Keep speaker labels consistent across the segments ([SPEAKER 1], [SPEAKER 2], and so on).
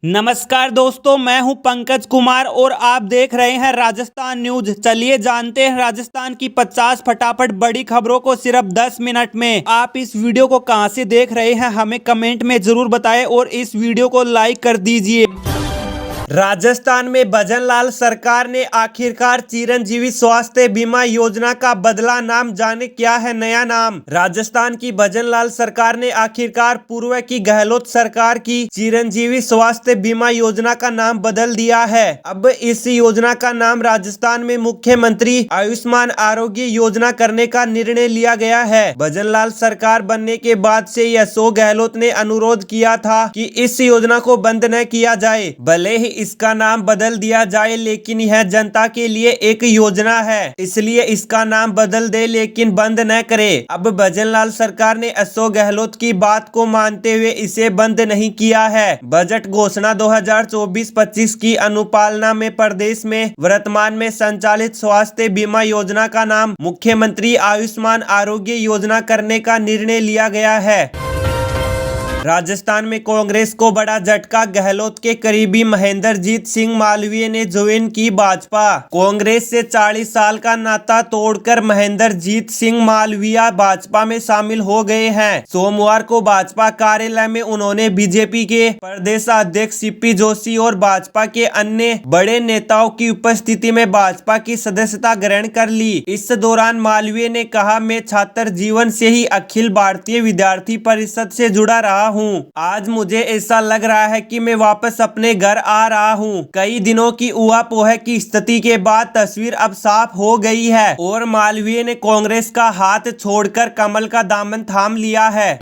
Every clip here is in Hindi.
[SPEAKER 1] नमस्कार दोस्तों, मैं हूं पंकज कुमार और आप देख रहे हैं राजस्थान न्यूज। चलिए जानते हैं राजस्थान की 50 फटाफट बड़ी खबरों को सिर्फ 10 मिनट में। आप इस वीडियो को कहां से देख रहे हैं हमें कमेंट में जरूर बताएं और इस वीडियो को लाइक कर दीजिए। राजस्थान में भजनलाल सरकार ने आखिरकार चिरंजीवी स्वास्थ्य बीमा योजना का बदला नाम। जाने क्या है नया नाम। राजस्थान की भजनलाल सरकार ने आखिरकार पूर्व की गहलोत सरकार की चिरंजीवी स्वास्थ्य बीमा योजना का नाम बदल दिया है। अब इस योजना का नाम राजस्थान में मुख्यमंत्री आयुष्मान आरोग्य योजना करने का निर्णय लिया गया है। भजनलाल सरकार बनने के बाद से अशोक गहलोत ने अनुरोध किया था कि इस योजना को बंद न किया जाए, भले ही इसका नाम बदल दिया जाए, लेकिन यह जनता के लिए एक योजना है, इसलिए इसका नाम बदल दे लेकिन बंद न करे। अब भजनलाल सरकार ने अशोक गहलोत की बात को मानते हुए इसे बंद नहीं किया है। बजट घोषणा 2024-25 की अनुपालना में प्रदेश में वर्तमान में संचालित स्वास्थ्य बीमा योजना का नाम मुख्यमंत्री आयुष्मान आरोग्य योजना करने का निर्णय लिया गया है। राजस्थान में कांग्रेस को बड़ा झटका। गहलोत के करीबी महेंद्रजीत सिंह मालवीय ने ज्वाइन की भाजपा। कांग्रेस से 40 साल का नाता तोड़कर महेंद्रजीत सिंह मालवीय भाजपा में शामिल हो गए हैं। सोमवार को भाजपा कार्यालय में उन्होंने बीजेपी के प्रदेश अध्यक्ष सीपी जोशी और भाजपा के अन्य बड़े नेताओं की उपस्थिति में भाजपा की सदस्यता ग्रहण कर ली। इस दौरान मालवीय ने कहा, मैं छात्र जीवन से ही अखिल भारतीय विद्यार्थी परिषद से जुड़ा रहा हूँ। आज मुझे ऐसा लग रहा है कि मैं वापस अपने घर आ रहा हूँ। कई दिनों की ऊहापोह की स्थिति के बाद तस्वीर अब साफ हो गई है और मालवीय ने कांग्रेस का हाथ छोड़कर कमल का दामन थाम लिया है।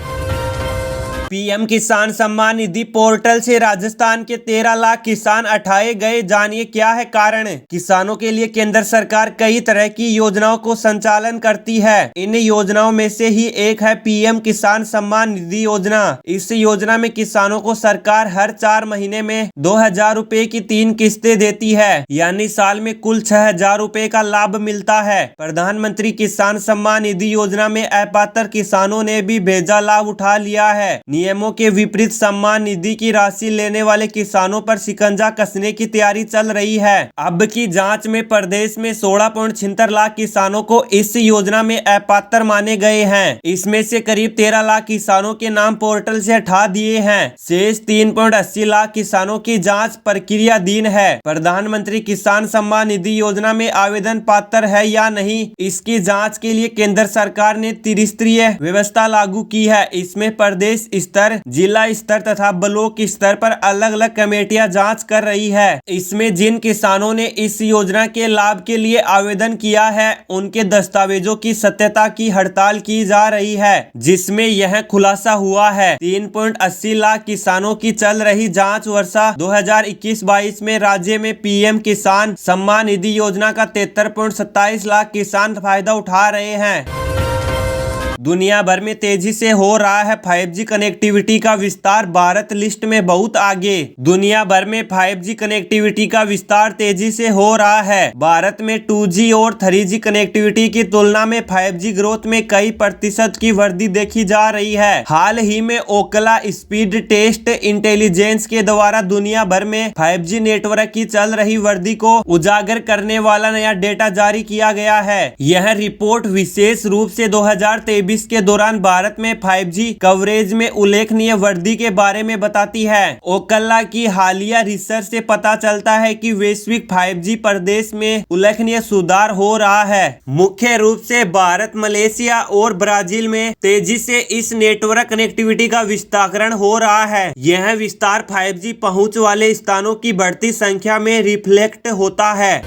[SPEAKER 1] पीएम किसान सम्मान निधि पोर्टल से राजस्थान के 13 लाख किसान हटाए गए। जानिए क्या है कारण। किसानों के लिए केंद्र सरकार कई तरह की योजनाओं को संचालन करती है। इन योजनाओं में से ही एक है पीएम किसान सम्मान निधि योजना। इस योजना में किसानों को सरकार हर 4 महीने में 2000 रुपए की 3 किस्तें देती है, यानी साल में कुल 6000 रुपए का लाभ मिलता है। प्रधानमंत्री किसान सम्मान निधि योजना में अपात्र किसानों ने भी भेजा लाभ उठा लिया है। नियमों के विपरीत सम्मान निधि की राशि लेने वाले किसानों पर शिकंजा कसने की तैयारी चल रही है। अब की जांच में प्रदेश में 16.76 लाख किसानों को इस योजना में अपात्र माने गए हैं। इसमें से करीब 13 लाख किसानों के नाम पोर्टल से हटा दिए हैं। शेष 3.80 लाख किसानों की जांच प्रक्रियाधीन है। प्रधानमंत्री किसान सम्मान निधि योजना में आवेदन पात्र है या नहीं, इसकी जाँच के लिए केंद्र सरकार ने त्रिस्तरीय व्यवस्था लागू की है। इसमें प्रदेश स्तर, जिला स्तर तथा ब्लॉक स्तर पर अलग अलग कमेटियां जांच कर रही है। इसमें जिन किसानों ने इस योजना के लाभ के लिए आवेदन किया है उनके दस्तावेजों की सत्यता की हड़ताल की जा रही है, जिसमें यह खुलासा हुआ है। 3.80 लाख किसानों की चल रही जांच वर्षा 2021-22 में राज्य में पीएम किसान सम्मान निधि योजना का 73.27 लाख किसान फायदा उठा रहे हैं। दुनिया भर में तेजी से हो रहा है 5G कनेक्टिविटी का विस्तार। भारत लिस्ट में बहुत आगे। दुनिया भर में 5G कनेक्टिविटी का विस्तार तेजी से हो रहा है। भारत में 2G और 3G कनेक्टिविटी की तुलना में 5G ग्रोथ में कई प्रतिशत की वृद्धि देखी जा रही है। हाल ही में ओकला स्पीड टेस्ट इंटेलिजेंस के द्वारा दुनिया भर में 5G नेटवर्क की चल रही वृद्धि को उजागर करने वाला नया डेटा जारी किया गया है। यह रिपोर्ट विशेष रूप से 2023 के दौरान भारत में 5G कवरेज में उल्लेखनीय वृद्धि के बारे में बताती है। ओकला की हालिया रिसर्च से पता चलता है कि वैश्विक 5G प्रदेश में उल्लेखनीय सुधार हो रहा है। मुख्य रूप से भारत, मलेशिया और ब्राजील में तेजी से इस नेटवर्क कनेक्टिविटी का विस्तारण हो रहा है। यह विस्तार 5G पहुंच वाले स्थानों की बढ़ती संख्या में रिफ्लेक्ट होता है।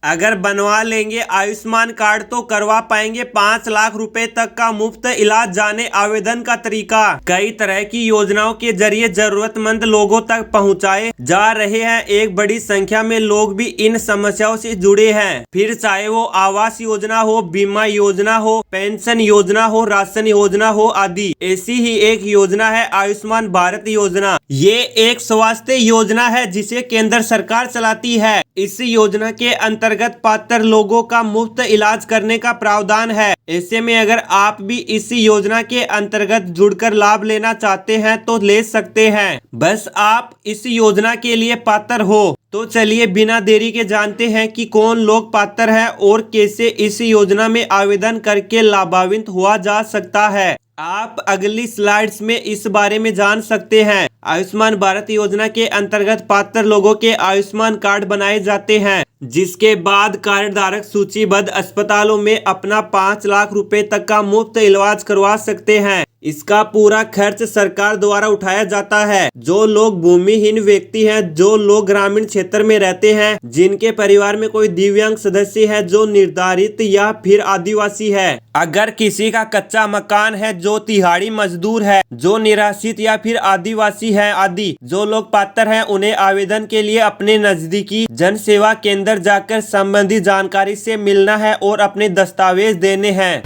[SPEAKER 1] अगर बनवा लेंगे आयुष्मान कार्ड तो करवा पाएंगे 5 लाख रुपए तक का मुफ्त इलाज। जाने आवेदन का तरीका। कई तरह की योजनाओं के जरिए जरूरतमंद लोगों तक पहुंचाए जा रहे हैं। एक बड़ी संख्या में लोग भी इन समस्याओं से जुड़े हैं, फिर चाहे वो आवास योजना हो, बीमा योजना हो, पेंशन योजना हो, राशन योजना हो आदि। ऐसी ही एक योजना है आयुष्मान भारत योजना। ये एक स्वास्थ्य योजना है जिसे केंद्र सरकार चलाती है। इस योजना के अंतर्गत अंतर्गत पात्र लोगों का मुफ्त इलाज करने का प्रावधान है। ऐसे में अगर आप भी इस योजना के अंतर्गत जुड़कर लाभ लेना चाहते हैं तो ले सकते हैं। बस आप इस योजना के लिए पात्र हो। तो चलिए बिना देरी के जानते हैं कि कौन लोग पात्र है और कैसे इस योजना में आवेदन करके लाभान्वित हुआ जा सकता है। आप अगली स्लाइड्स में इस बारे में जान सकते हैं। आयुष्मान भारत योजना के अंतर्गत पात्र लोगों के आयुष्मान कार्ड बनाए जाते हैं, जिसके बाद कार्ड धारक सूचीबद्ध अस्पतालों में अपना 5 लाख रुपए तक का मुफ्त इलाज करवा सकते हैं। इसका पूरा खर्च सरकार द्वारा उठाया जाता है। जो लोग भूमिहीन व्यक्ति हैं, जो लोग ग्रामीण क्षेत्र में रहते हैं, जिनके परिवार में कोई दिव्यांग सदस्य है, जो निर्धारित या फिर आदिवासी है, अगर किसी का कच्चा मकान है, जो तिहाड़ी मजदूर है, जो निराश्रित या फिर आदिवासी है आदि जो लोग पात्र हैं, उन्हें आवेदन के लिए अपने नजदीकी जन सेवा केंद्र जाकर संबंधित जानकारी से मिलना है और अपने दस्तावेज देने हैं।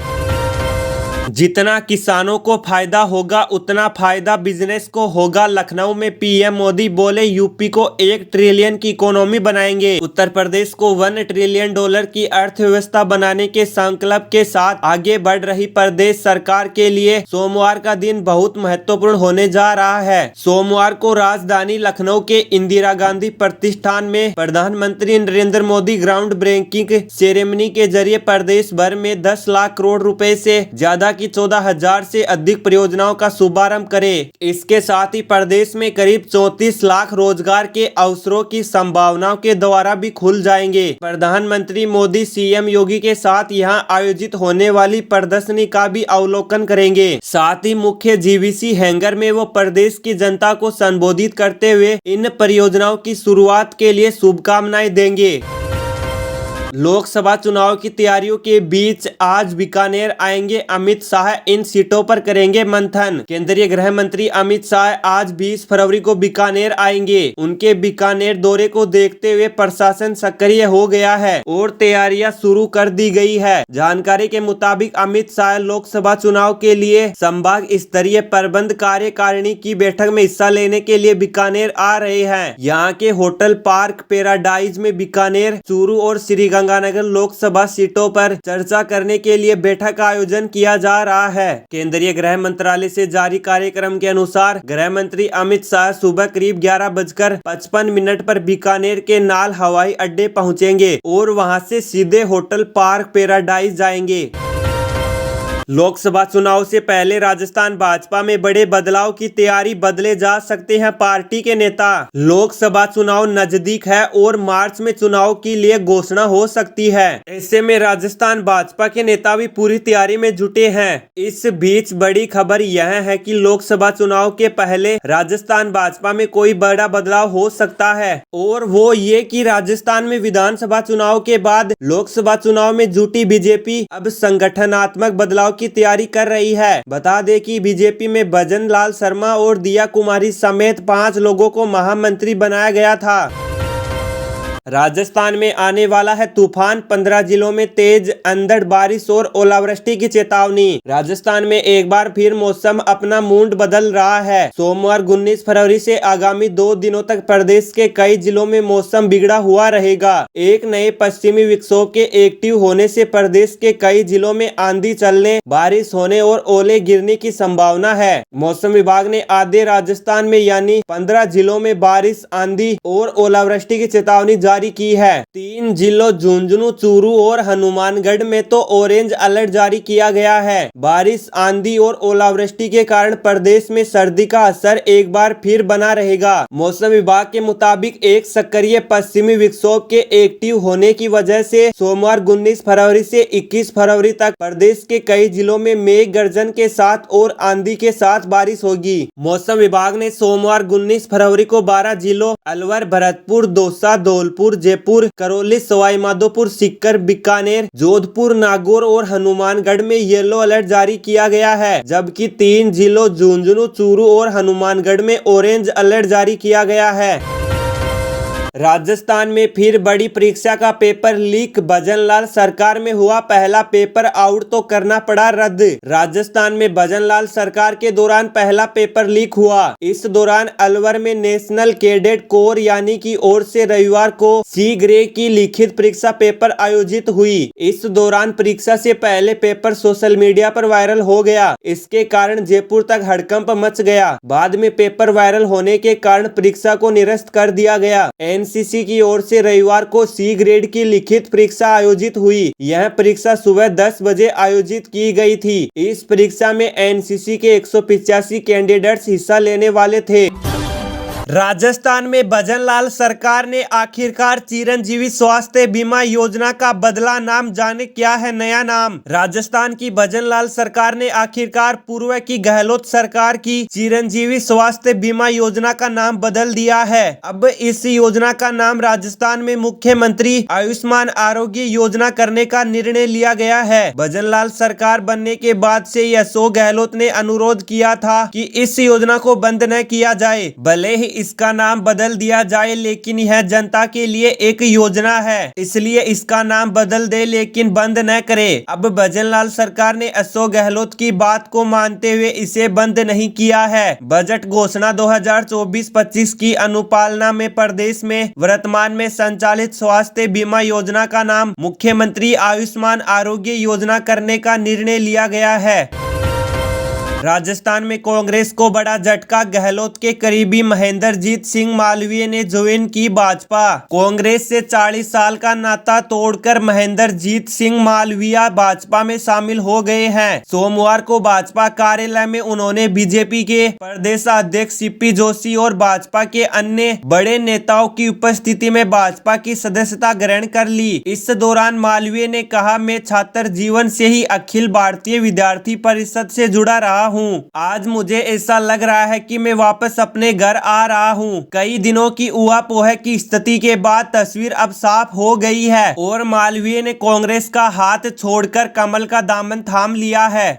[SPEAKER 1] जितना किसानों को फायदा होगा उतना फायदा बिजनेस को होगा। लखनऊ में पीएम मोदी बोले यूपी को 1 ट्रिलियन की इकोनॉमी बनाएंगे। उत्तर प्रदेश को $1 ट्रिलियन की अर्थव्यवस्था बनाने के संकल्प के साथ आगे बढ़ रही प्रदेश सरकार के लिए सोमवार का दिन बहुत महत्वपूर्ण होने जा रहा है। सोमवार को राजधानी लखनऊ के इंदिरा गांधी प्रतिष्ठान में प्रधानमंत्री Narendra Modi ground breaking ceremony के जरिए प्रदेश भर में 10 लाख करोड़ रुपए से ज्यादा की 14,000 से अधिक परियोजनाओं का शुभारंभ करे। इसके साथ ही प्रदेश में करीब 34 लाख रोजगार के अवसरों की संभावनाओं के द्वारा भी खुल जाएंगे। प्रधानमंत्री मोदी सीएम योगी के साथ यहां आयोजित होने वाली प्रदर्शनी का भी अवलोकन करेंगे। साथ ही मुख्य जीवीसी हैंगर में वो प्रदेश की जनता को संबोधित करते हुए इन परियोजनाओं की शुरुआत के लिए शुभकामनाएं देंगे। लोकसभा चुनाव की तैयारियों के बीच आज बीकानेर आएंगे अमित शाह, इन सीटों पर करेंगे मंथन। केंद्रीय गृह मंत्री अमित शाह आज 20 फरवरी को बीकानेर आएंगे। उनके बीकानेर दौरे को देखते हुए प्रशासन सक्रिय हो गया है और तैयारियां शुरू कर दी गई है। जानकारी के मुताबिक अमित शाह लोकसभा चुनाव के लिए संभाग स्तरीय प्रबंध कार्यकारिणी की बैठक में हिस्सा लेने के लिए बीकानेर आ रहे हैं। यहाँ के होटल पार्क पैराडाइज में बीकानेर, चूरू और श्री गंगानगर लोकसभा सीटों पर चर्चा करने के लिए बैठक का आयोजन किया जा रहा है। केंद्रीय गृह मंत्रालय से जारी कार्यक्रम के अनुसार गृह मंत्री अमित शाह सुबह करीब 11:55 पर बीकानेर के नाल हवाई अड्डे पहुंचेंगे और वहां से सीधे होटल पार्क पैराडाइज जाएंगे। लोकसभा चुनाव से पहले राजस्थान भाजपा में बड़े बदलाव की तैयारी, बदले जा सकते हैं पार्टी के नेता। लोकसभा चुनाव नजदीक है और मार्च में चुनाव के लिए घोषणा हो सकती है। ऐसे में राजस्थान भाजपा के नेता भी पूरी तैयारी में जुटे हैं। इस बीच बड़ी खबर यह है कि लोकसभा चुनाव के पहले राजस्थान भाजपा में कोई बड़ा बदलाव हो सकता है और वो ये कि राजस्थान में विधानसभा चुनाव के बाद लोकसभा चुनाव में जुटी बीजेपी अब संगठनात्मक बदलाव की तैयारी कर रही है। बता दें कि बीजेपी में भजन लाल शर्मा और दिया कुमारी समेत 5 लोगों को महामंत्री बनाया गया था। राजस्थान में आने वाला है तूफान, 15 जिलों में तेज अंधड़ बारिश और ओलावृष्टि की चेतावनी। राजस्थान में एक बार फिर मौसम अपना मूड बदल रहा है। सोमवार 19 फरवरी से आगामी 2 दिनों तक प्रदेश के कई जिलों में मौसम बिगड़ा हुआ रहेगा। एक नए पश्चिमी विक्षोभ के एक्टिव होने से प्रदेश के कई जिलों में आंधी चलने, बारिश होने और ओले गिरने की संभावना है। मौसम विभाग ने आधे राजस्थान में यानी 15 जिलों में बारिश, आंधी और ओलावृष्टि की चेतावनी जारी की है। 3 जिलों झुंझुनू, चूरू और हनुमानगढ़ में तो ऑरेंज अलर्ट जारी किया गया है। बारिश, आंधी और ओलावृष्टि के कारण प्रदेश में सर्दी का असर एक बार फिर बना रहेगा। मौसम विभाग के मुताबिक एक सक्रिय पश्चिमी विक्षोभ के एक्टिव होने की वजह से सोमवार 19 फरवरी से 21 फरवरी तक प्रदेश के कई जिलों में मेघ गर्जन के साथ और आंधी के साथ बारिश होगी। मौसम विभाग ने सोमवार 19 फरवरी को 12 जिलों अलवर, भरतपुर, दौसा, धौलपुर, जयपुर, करौली, सवाई माधोपुर, सीकर, बीकानेर, जोधपुर, नागौर और हनुमानगढ़ में येलो अलर्ट जारी किया गया है, जबकि 3 जिलों झुंझुनू, चूरू और हनुमानगढ़ में ऑरेंज अलर्ट जारी किया गया है। राजस्थान में फिर बड़ी परीक्षा का पेपर लीक। भजनलाल सरकार में हुआ पहला पेपर आउट तो करना पड़ा रद्द। राजस्थान में भजनलाल सरकार के दौरान पहला पेपर लीक हुआ। इस दौरान अलवर में नेशनल कैडेट कोर यानी की ओर से रविवार को सी ग्रेड की लिखित परीक्षा पेपर आयोजित हुई। इस दौरान परीक्षा से पहले पेपर सोशल मीडिया पर वायरल हो गया। इसके कारण जयपुर तक हड़कंप मच गया। बाद में पेपर वायरल होने के कारण परीक्षा को निरस्त कर दिया गया। एनसीसी की ओर से रविवार को सी ग्रेड की लिखित परीक्षा आयोजित हुई। यह परीक्षा सुबह 10 बजे आयोजित की गई थी। इस परीक्षा में एनसीसी के 185 कैंडिडेट्स हिस्सा लेने वाले थे। राजस्थान में भजनलाल सरकार ने आखिरकार चिरंजीवी स्वास्थ्य बीमा योजना का बदला नाम। जाने क्या है नया नाम। राजस्थान की भजनलाल सरकार ने आखिरकार पूर्व की गहलोत सरकार की चिरंजीवी स्वास्थ्य बीमा योजना का नाम बदल दिया है। अब इस योजना का नाम राजस्थान में मुख्यमंत्री आयुष्मान आरोग्य योजना करने का निर्णय लिया गया है। भजनलाल सरकार बनने के बाद से अशोक गहलोत ने अनुरोध किया था कि इस योजना को बंद न किया जाए। भले ही इसका नाम बदल दिया जाए लेकिन यह जनता के लिए एक योजना है, इसलिए इसका नाम बदल दे लेकिन बंद न करे। अब भजनलाल सरकार ने अशोक गहलोत की बात को मानते हुए इसे बंद नहीं किया है। बजट घोषणा 2024-25 की अनुपालना में प्रदेश में वर्तमान में संचालित स्वास्थ्य बीमा योजना का नाम मुख्यमंत्री आयुष्मान आरोग्य योजना करने का निर्णय लिया गया है। राजस्थान में कांग्रेस को बड़ा झटका। गहलोत के करीबी महेंद्रजीत सिंह मालवीय ने ज्वाइन की भाजपा। कांग्रेस से 40 साल का नाता तोड़कर महेंद्रजीत सिंह मालवीय भाजपा में शामिल हो गए हैं। सोमवार को भाजपा कार्यालय में उन्होंने बीजेपी के प्रदेश अध्यक्ष सीपी जोशी और भाजपा के अन्य बड़े नेताओं की उपस्थिति में भाजपा की सदस्यता ग्रहण कर ली। इस दौरान मालवीय ने कहा, मैं छात्र जीवन से ही अखिल भारतीय विद्यार्थी परिषद से जुड़ा रहा हूँ। आज मुझे ऐसा लग रहा है कि मैं वापस अपने घर आ रहा हूँ। कई दिनों की ऊहापोह की स्थिति के बाद तस्वीर अब साफ हो गई है और मालवीय ने कांग्रेस का हाथ छोड़कर कमल का दामन थाम लिया है।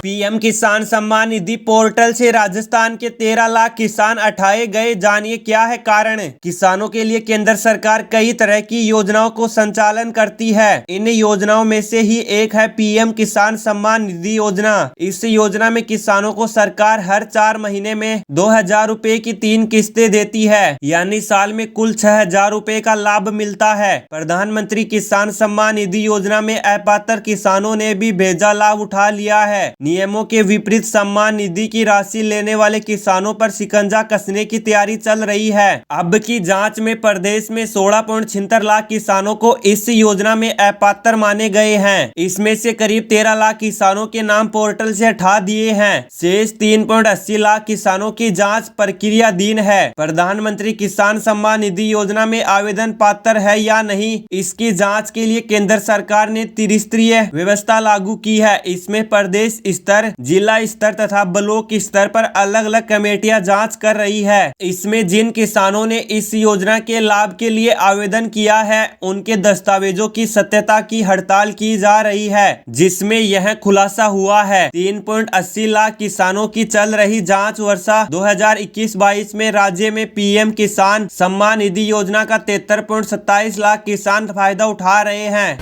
[SPEAKER 1] पीएम किसान सम्मान निधि पोर्टल से राजस्थान के 13 लाख किसान हटाए गए। जानिए क्या है कारण। किसानों के लिए केंद्र सरकार कई तरह की योजनाओं को संचालन करती है। इन योजनाओं में से ही एक है पीएम किसान सम्मान निधि योजना। इस योजना में किसानों को सरकार हर 4 महीने में 2000 रुपए की 3 किस्तें देती है, यानी साल में कुल 6000 रुपए का लाभ मिलता है। प्रधानमंत्री किसान सम्मान निधि योजना में अपात्र किसानों ने भी भेजा लाभ उठा लिया है। नियमों के विपरीत सम्मान निधि की राशि लेने वाले किसानों पर शिकंजा कसने की तैयारी चल रही है। अब की जांच में प्रदेश में 16.76 लाख किसानों को इस योजना में अपात्र माने गए हैं। इसमें से करीब 13 लाख किसानों के नाम पोर्टल से हटा दिए हैं। शेष 3.80 लाख किसानों की जांच प्रक्रियाधीन है। प्रधानमंत्री किसान सम्मान निधि योजना में आवेदन पात्र है या नहीं, इसकी जाँच के लिए केंद्र सरकार ने त्रिस्तरीय व्यवस्था लागू की है। इसमें प्रदेश स्तर, जिला स्तर तथा ब्लॉक स्तर पर अलग अलग कमेटियां जांच कर रही है। इसमें जिन किसानों ने इस योजना के लाभ के लिए आवेदन किया है उनके दस्तावेजों की सत्यता की हड़ताल की जा रही है, जिसमें यह खुलासा हुआ है। 3.80 लाख किसानों की चल रही जांच वर्षा 2021-22 में राज्य में पीएम किसान सम्मान निधि योजना का 73.27 लाख किसान फायदा उठा रहे हैं।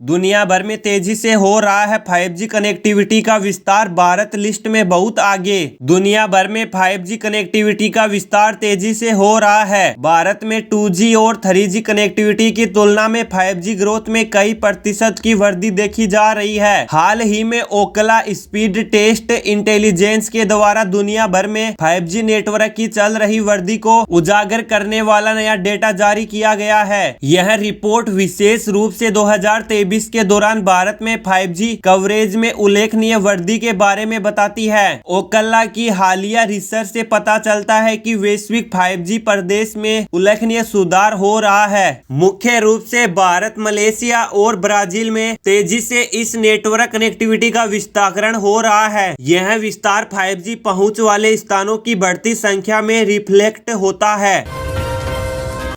[SPEAKER 1] दुनिया भर में तेजी से हो रहा है 5G कनेक्टिविटी का विस्तार। भारत लिस्ट में बहुत आगे। दुनिया भर में 5G कनेक्टिविटी का विस्तार तेजी से हो रहा है। भारत में 2G और 3G कनेक्टिविटी की तुलना में 5G ग्रोथ में कई प्रतिशत की वृद्धि देखी जा रही है। हाल ही में ओकला स्पीड टेस्ट इंटेलिजेंस के द्वारा दुनिया भर में 5G नेटवर्क की चल रही वृद्धि को उजागर करने वाला नया डेटा जारी किया गया है। यह रिपोर्ट विशेष रूप से 2023 के दौरान भारत में 5G कवरेज में उल्लेखनीय वृद्धि के बारे में बताती है। ओकला की हालिया रिसर्च से पता चलता है कि वैश्विक 5G प्रदेश में उल्लेखनीय सुधार हो रहा है। मुख्य रूप से भारत, मलेशिया और ब्राजील में तेजी से इस नेटवर्क कनेक्टिविटी का विस्तारीकरण हो रहा है। यह विस्तार 5G पहुंच वाले स्थानों की बढ़ती संख्या में रिफ्लेक्ट होता है।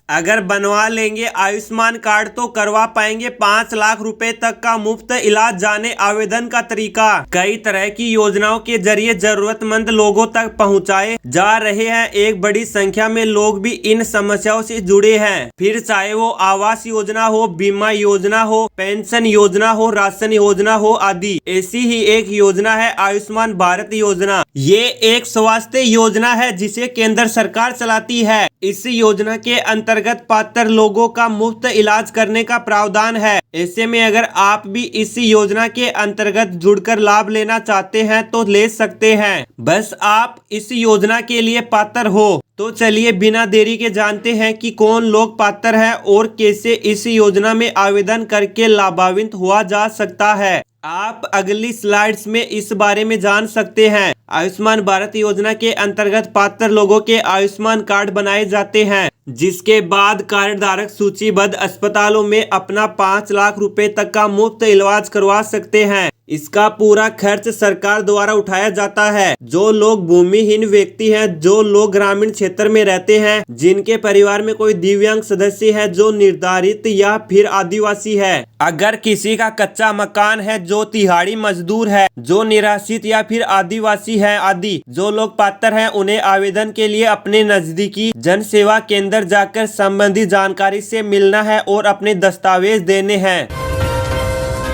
[SPEAKER 1] अगर बनवा लेंगे आयुष्मान कार्ड तो करवा पाएंगे 5 लाख रुपए तक का मुफ्त इलाज। जाने आवेदन का तरीका। कई तरह की योजनाओं के जरिए जरूरतमंद लोगों तक पहुंचाए जा रहे हैं। एक बड़ी संख्या में लोग भी इन समस्याओं से जुड़े हैं, फिर चाहे वो आवास योजना हो, बीमा योजना हो, पेंशन योजना हो, राशन योजना हो आदि। ऐसी ही एक योजना है आयुष्मान भारत योजना। ये एक स्वास्थ्य योजना है जिसे केंद्र सरकार चलाती है। इस योजना के अंतर्गत पात्र लोगों का मुफ्त इलाज करने का प्रावधान है। ऐसे में अगर आप भी इस योजना के अंतर्गत जुड़कर लाभ लेना चाहते हैं तो ले सकते हैं, बस आप इस योजना के लिए पात्र हो। तो चलिए बिना देरी के जानते हैं कि कौन लोग पात्र हैं और कैसे इस योजना में आवेदन करके लाभान्वित हुआ जा सकता है। आप अगली स्लाइड्स में इस बारे में जान सकते हैं। आयुष्मान भारत योजना के अंतर्गत पात्र लोगों के आयुष्मान कार्ड बनाए जाते हैं, जिसके बाद कार्ड धारक सूचीबद्ध अस्पतालों में अपना 5 लाख रुपए तक का मुफ्त इलाज करवा सकते हैं। इसका पूरा खर्च सरकार द्वारा उठाया जाता है। जो लोग भूमिहीन व्यक्ति हैं, जो लोग ग्रामीण क्षेत्र में रहते हैं, जिनके परिवार में कोई दिव्यांग सदस्य है, जो निर्धारित या फिर आदिवासी है, अगर किसी का कच्चा मकान है, जो तिहाड़ी मजदूर है, जो निराश्रित या फिर आदिवासी है आदि जो लोग पात्र हैं, उन्हें आवेदन के लिए अपने नजदीकी जन सेवा केंद्र जाकर संबंधित जानकारी से मिलना है और अपने दस्तावेज देने हैं।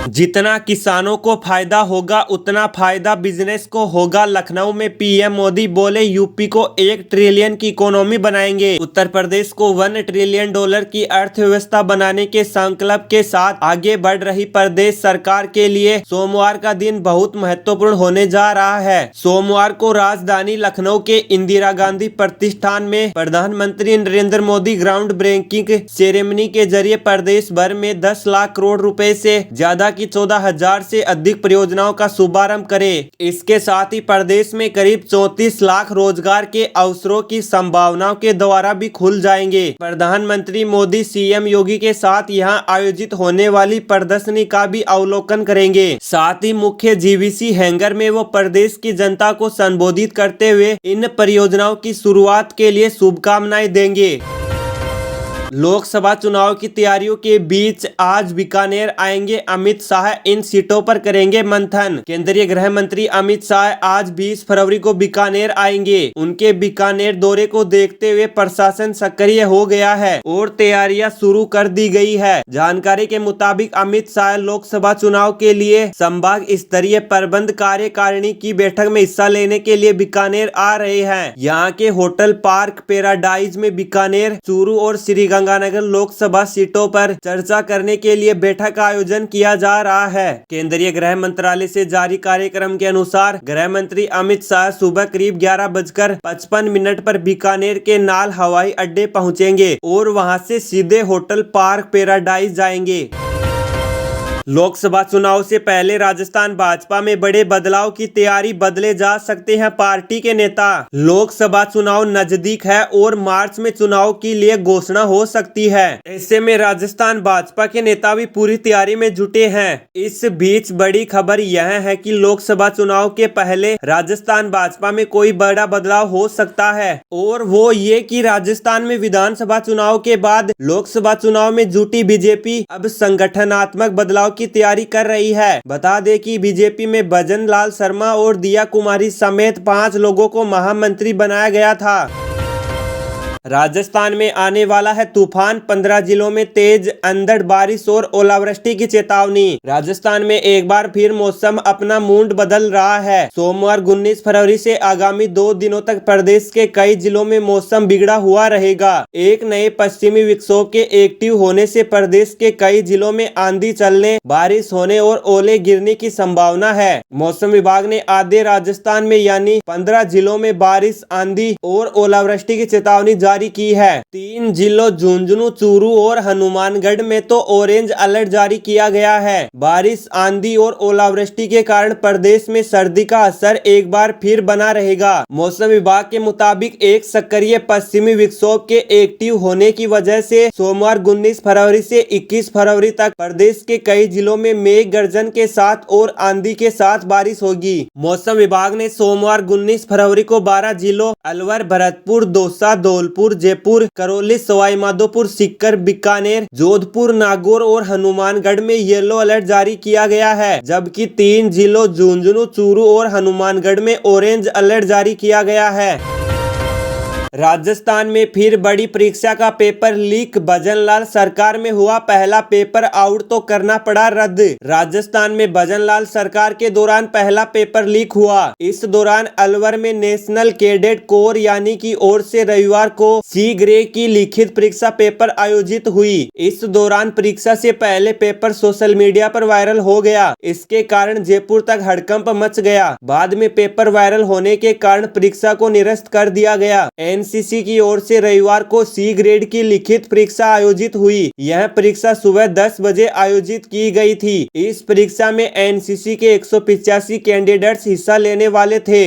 [SPEAKER 1] जितना किसानों को फायदा होगा उतना फायदा बिजनेस को होगा। लखनऊ में पीएम मोदी बोले यूपी को 1 ट्रिलियन की इकोनॉमी बनाएंगे। उत्तर प्रदेश को $1 ट्रिलियन की अर्थव्यवस्था बनाने के संकल्प के साथ आगे बढ़ रही प्रदेश सरकार के लिए सोमवार का दिन बहुत महत्वपूर्ण होने जा रहा है। सोमवार को राजधानी लखनऊ के इंदिरा गांधी प्रतिष्ठान में प्रधानमंत्री Narendra Modi ground breaking ceremony के जरिए प्रदेश भर में 10 लाख करोड़ रुपए से ज्यादा की 14,000 से अधिक परियोजनाओं का शुभारंभ करे। इसके साथ ही प्रदेश में करीब 34 लाख रोजगार के अवसरों की संभावनाओं के द्वारा भी खुल जाएंगे। प्रधानमंत्री मोदी सीएम योगी के साथ यहां आयोजित होने वाली प्रदर्शनी का भी अवलोकन करेंगे। साथ ही मुख्य जीवीसी हैंगर में वो प्रदेश की जनता को संबोधित करते हुए इन परियोजनाओं की शुरुआत के लिए शुभकामनाएं देंगे। लोकसभा चुनाव की तैयारियों के बीच आज बीकानेर आएंगे अमित शाह, इन सीटों पर करेंगे मंथन। केंद्रीय गृह मंत्री अमित शाह आज 20 फरवरी को बीकानेर आएंगे। उनके बीकानेर दौरे को देखते हुए प्रशासन सक्रिय हो गया है और तैयारियां शुरू कर दी गई है। जानकारी के मुताबिक अमित शाह लोकसभा चुनाव के लिए संभाग स्तरीय प्रबंध कार्यकारिणी की बैठक में हिस्सा लेने के लिए बीकानेर आ रहे हैं। यहाँ के होटल पार्क पैराडाइज में बीकानेर, चूरू और श्री गंगानगर लोकसभा सीटों पर चर्चा करने के लिए बैठक का आयोजन किया जा रहा है। केंद्रीय गृह मंत्रालय से जारी कार्यक्रम के अनुसार गृह मंत्री अमित शाह सुबह करीब 11:55 पर बीकानेर के नाल हवाई अड्डे पहुंचेंगे और वहां से सीधे होटल पार्क पैराडाइज जाएंगे। लोकसभा चुनाव से पहले राजस्थान भाजपा में बड़े बदलाव की तैयारी, बदले जा सकते हैं पार्टी के नेता। लोकसभा चुनाव नजदीक है और मार्च में चुनाव के लिए घोषणा हो सकती है। ऐसे में राजस्थान भाजपा के नेता भी पूरी तैयारी में जुटे हैं। इस बीच बड़ी खबर यह है कि लोकसभा चुनाव के पहले राजस्थान भाजपा में कोई बड़ा बदलाव हो सकता है और वो ये कि राजस्थान में विधानसभा चुनाव के बाद लोकसभा चुनाव में जुटी बीजेपी अब संगठनात्मक बदलाव की तैयारी कर रही है। बता दें कि बीजेपी में भजन लाल शर्मा और दिया कुमारी समेत 5 लोगों को महामंत्री बनाया गया था। राजस्थान में आने वाला है तूफान, 15 जिलों में तेज अंधड़ बारिश और ओलावृष्टि की चेतावनी। राजस्थान में एक बार फिर मौसम अपना मूड बदल रहा है। सोमवार 19 फरवरी से आगामी 2 दिनों तक प्रदेश के कई जिलों में मौसम बिगड़ा हुआ रहेगा। एक नए पश्चिमी विक्षोभ के एक्टिव होने से प्रदेश के कई जिलों में आंधी चलने, बारिश होने और ओले गिरने की संभावना है। मौसम विभाग ने आधे राजस्थान में यानी 15 जिलों में बारिश, आंधी और ओलावृष्टि की चेतावनी जारी की है। 3 जिलों झुंझुनू, चूरू और हनुमानगढ़ में तो ऑरेंज अलर्ट जारी किया गया है। बारिश, आंधी और ओलावृष्टि के कारण प्रदेश में सर्दी का असर एक बार फिर बना रहेगा। मौसम विभाग के मुताबिक एक सक्रिय पश्चिमी विक्षोभ के एक्टिव होने की वजह से सोमवार 19 फरवरी से 21 फरवरी तक प्रदेश के कई जिलों में मेघ गर्जन के साथ और आंधी के साथ बारिश होगी। मौसम विभाग ने सोमवार 19 फरवरी को 12 जिलों अलवर, भरतपुर, दौसा, धौलपुर,
[SPEAKER 2] रायपुर, जयपुर, करौली, सवाई माधोपुर, सीकर, बीकानेर, जोधपुर, नागौर और हनुमानगढ़ में येलो अलर्ट जारी किया गया है, जबकि 3 जिलों झुंझुनू, चूरू और हनुमानगढ़ में ऑरेंज अलर्ट जारी किया गया है। राजस्थान में फिर बड़ी परीक्षा का पेपर लीक, भजनलाल सरकार में हुआ पहला पेपर आउट तो करना पड़ा रद्द। राजस्थान में भजनलाल सरकार के दौरान पहला पेपर लीक हुआ। इस दौरान अलवर में नेशनल कैडेट कोर यानी की ओर से रविवार को सी ग्रेड की लिखित परीक्षा पेपर आयोजित हुई। इस दौरान परीक्षा से पहले पेपर सोशल मीडिया पर वायरल हो गया। इसके कारण जयपुर तक हड़कंप मच गया। बाद में पेपर वायरल होने के कारण परीक्षा को निरस्त कर दिया गया। एनसीसी की ओर से रविवार को सी ग्रेड की लिखित परीक्षा आयोजित हुई। यह परीक्षा सुबह 10 बजे आयोजित की गई थी। इस परीक्षा में एनसीसी के 185 कैंडिडेट्स हिस्सा लेने वाले थे।